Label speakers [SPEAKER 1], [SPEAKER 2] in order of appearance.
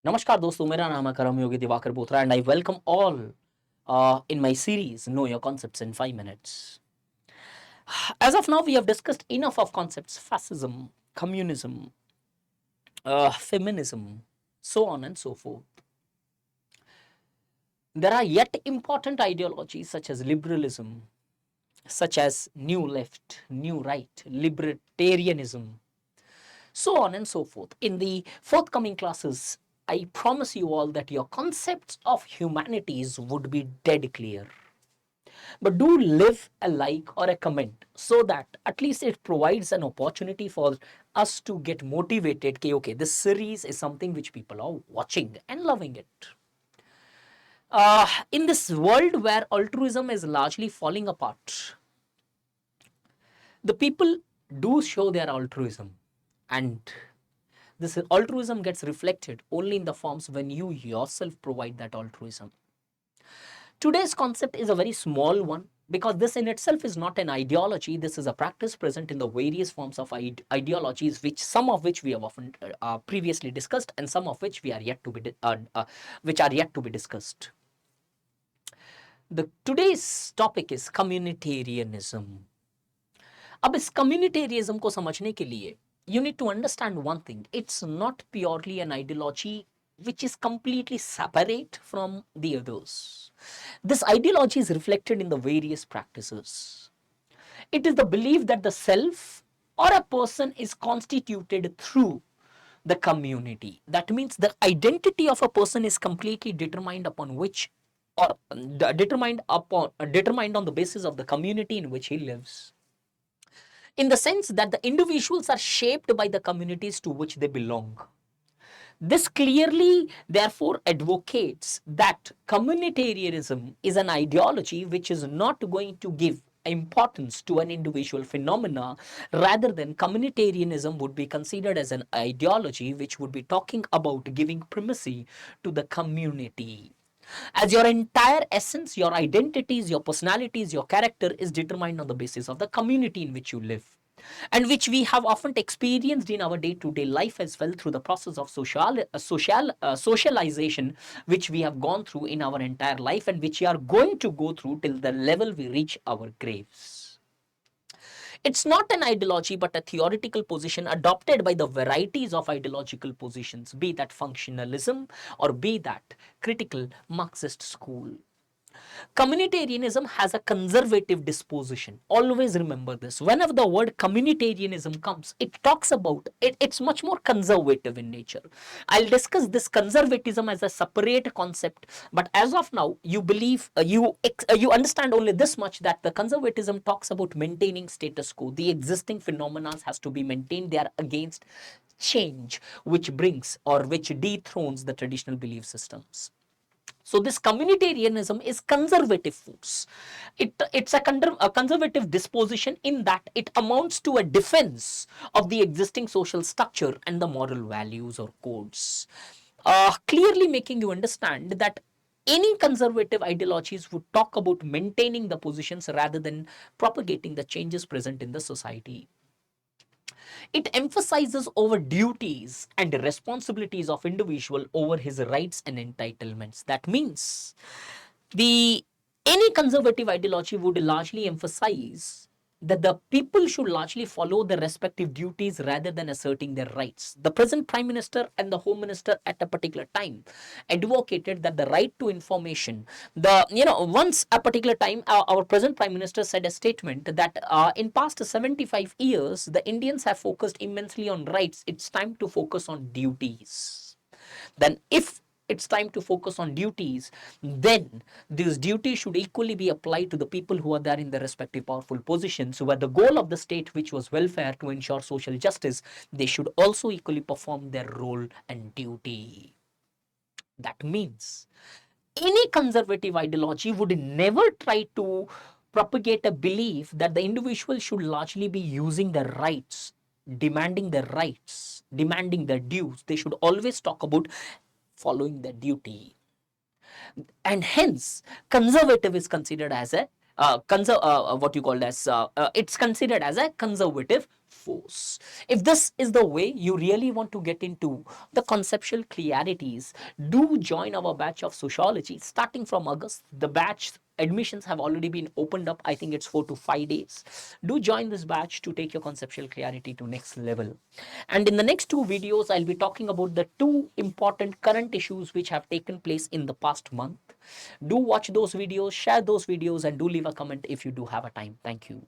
[SPEAKER 1] नमस्कार दोस्तों, मेरा नाम है करम योगी Diwakar Bothra and I welcome all in my series Know Your Concepts in 5 minutes. As of now, we have discussed enough of concepts: fascism, communism, feminism, so on and so forth. There are yet important ideologies such as liberalism, such as new left, new right, libertarianism, so on and so forth. In the forthcoming classes, I promise you all that your concepts of humanities would be dead clear. But do leave a like or a comment so that at least it provides an opportunity for us to get motivated. Okay, this series is something which people are watching and loving it. In this world where altruism is largely falling apart, the people do show their altruism, and this altruism gets reflected only in the forms when you yourself provide that altruism. Today's concept is a very small one because this in itself is not an ideology. This is a practice present in the various forms of ideologies, which some of which we have often previously discussed, and some of which we are yet to be which are yet to be discussed. The today's topic is communitarianism. अब इस communitarianism को समझने के लिए you need to understand one thing. It's not purely an ideology which is completely separate from the others. This ideology is reflected in the various practices. It is the belief that the self or a person is constituted through the community. That means the identity of a person is completely determined upon which or determined on the basis of the community in which he lives, in the sense that the individuals are shaped by the communities to which they belong. This clearly, therefore, advocates that communitarianism is an ideology which is not going to give importance to an individual phenomena. Rather than communitarianism would be considered as an ideology which would be talking about giving primacy to the community, as your entire essence, your identities, your personalities, your character is determined on the basis of the community in which you live, and which we have often experienced in our day-to-day life as well through the process of socialization, which we have gone through in our entire life and which we are going to go through till the level we reach our graves. It's not an ideology but a theoretical position adopted by the varieties of ideological positions, be that functionalism or be that critical Marxist school. Communitarianism has a conservative disposition. Always remember this. Whenever the word communitarianism comes, it talks about it's much more conservative in nature. I'll discuss this conservatism as a separate concept, but as of now, you believe you understand only this much, that the conservatism talks about maintaining status quo. The existing phenomena has to be maintained. They are against change, which brings or which dethrones the traditional belief systems. So this communitarianism is conservative force. It's a conservative disposition in that it amounts to a defense of the existing social structure and the moral values or codes. Clearly making you understand that any conservative ideologies would talk about maintaining the positions rather than propagating the changes present in the society. It emphasizes over duties and responsibilities of individual over his rights and entitlements. That means the any conservative ideology would largely emphasize that the people should largely follow their respective duties rather than asserting their rights. The present Prime Minister and the Home Minister at a particular time advocated that the right to information, once a particular time, our present Prime Minister said a statement that in past 75 years, the Indians have focused immensely on rights. It's time to focus on duties. Then if it's time to focus on duties, then these duties should equally be applied to the people who are there in their respective powerful positions, where the goal of the state, which was welfare to ensure social justice, they should also equally perform their role and duty. That means any conservative ideology would never try to propagate a belief that the individual should largely be using their rights, demanding their rights, demanding their dues. They should always talk about following their duty. And hence, conservative is considered as a it's considered as a conservative force. If this is the way you really want to get into the conceptual clarities, do join our batch of sociology starting from August. The batch admissions have already been opened up. I think it's 4 to 5 days. Do join this batch to take your conceptual clarity to next level. And in the next two videos, I'll be talking about the two important current issues which have taken place in the past month. Do watch those videos, share those videos, and do leave a comment if you do have a time. Thank you.